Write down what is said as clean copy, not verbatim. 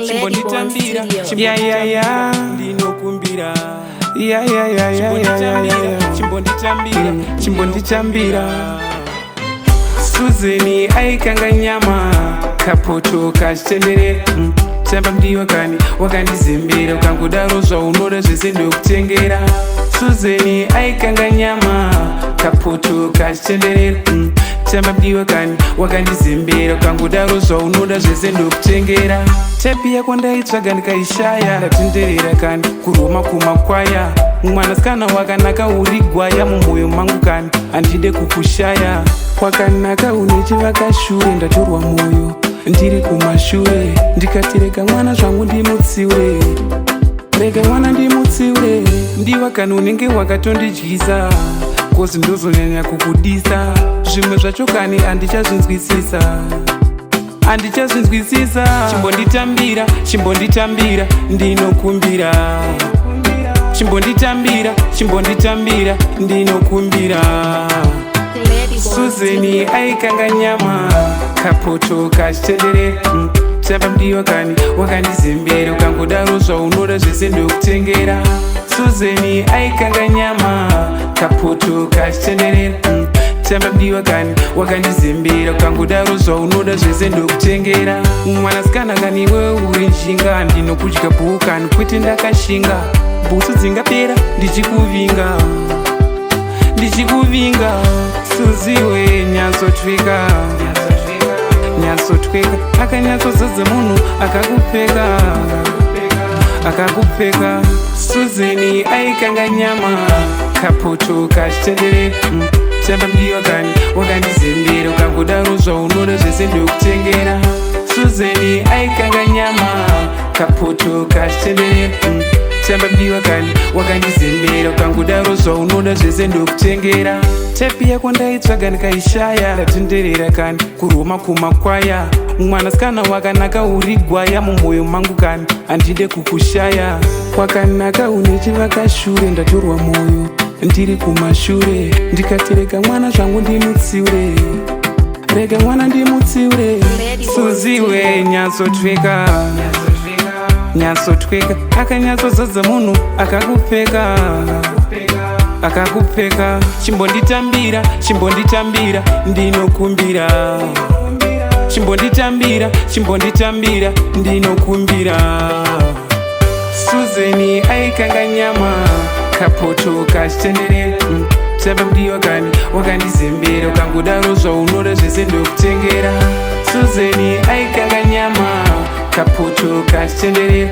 chimbonditambira ndinokumbira chimbonditambira Suzeni aikanga nyama kapoto kachitendere tamba mdiwa kani wakandizembera ukangudaro zvaunoda zvese ndokutengera Suzeni aikanga nyama kapoto kachitendere tamba mdiwa kani wakandizembera ukangudaro zvaunoda zvese ndokutengera tepi yako ndaitsvaga ndikaishaya ndatenderera kani kuroma kumakwaya mwanasikana wakanaka uri gwaya mumwoyo mangu kani handide kukushaya kwakanaka une chivakashure ndatorwa mwoyo ndiri kumashure ndikati rega mwana zvangu ndimutsiure rega mwana ndimutsiure ndiwa kani unenge wakatondidyisa kozi ndozonyanya kukudisa zvimwe zvacho kani handichazvinzwisisa chimbonditambira ndinokumbira chimbonditambira ndinokumbira Suzeni aikanga nyama kapoto kachitendere tamba mdiwa kani wakandizembera ukangodaro zvaunoda zvese ndokutengera Suzeni aikanga nyama kapoto kachitendere tamba mdiwa kani wakandizembera ukangodaro zvaunoda zvese ndokutengera mwanasikana kaniwe uri njinga ndinokudya bhukani kwete ndakashinga bhutsu dzingapera ndichikuvinga Suziwe nyatsotweka akanyatsozadza munhu akakupfeka Suzeni aikanga nyama kapoto kachitendere tamba mdiwa kani wakandizembera ukangodaro zvaunoda zvese ndokutengera Suzeni aikanga nyama kapoto kachitendere tamba mdiwa kani wakandizembera ukangodaro zvaunoda zvese ndokutengera tepi yako ndaitsvaga ndikaishaya ndatenderera kani kuroma kumakwaya mwanasikana wakanaka uri gwaya mumwoyo mangu kani handide kukushaya kwakanaka une chivakashure ndatorwa mwoyo ndiri kumashure ndikati rega mwana zvangu ndimutsiure rega mwana ndimutsiure Suziwe nyatsotweka akanyatsozadza munhu akakupfeka chimbonditambira ndinokumbira chimbonditambira ndinokumbira Suzeni aikanga nyama kapoto kachitendere tamba mdiwa kani wakandizembera ukangodaro zvaunoda zvese ndokutengera Suzeni aikanga nyama kapoto kachitendere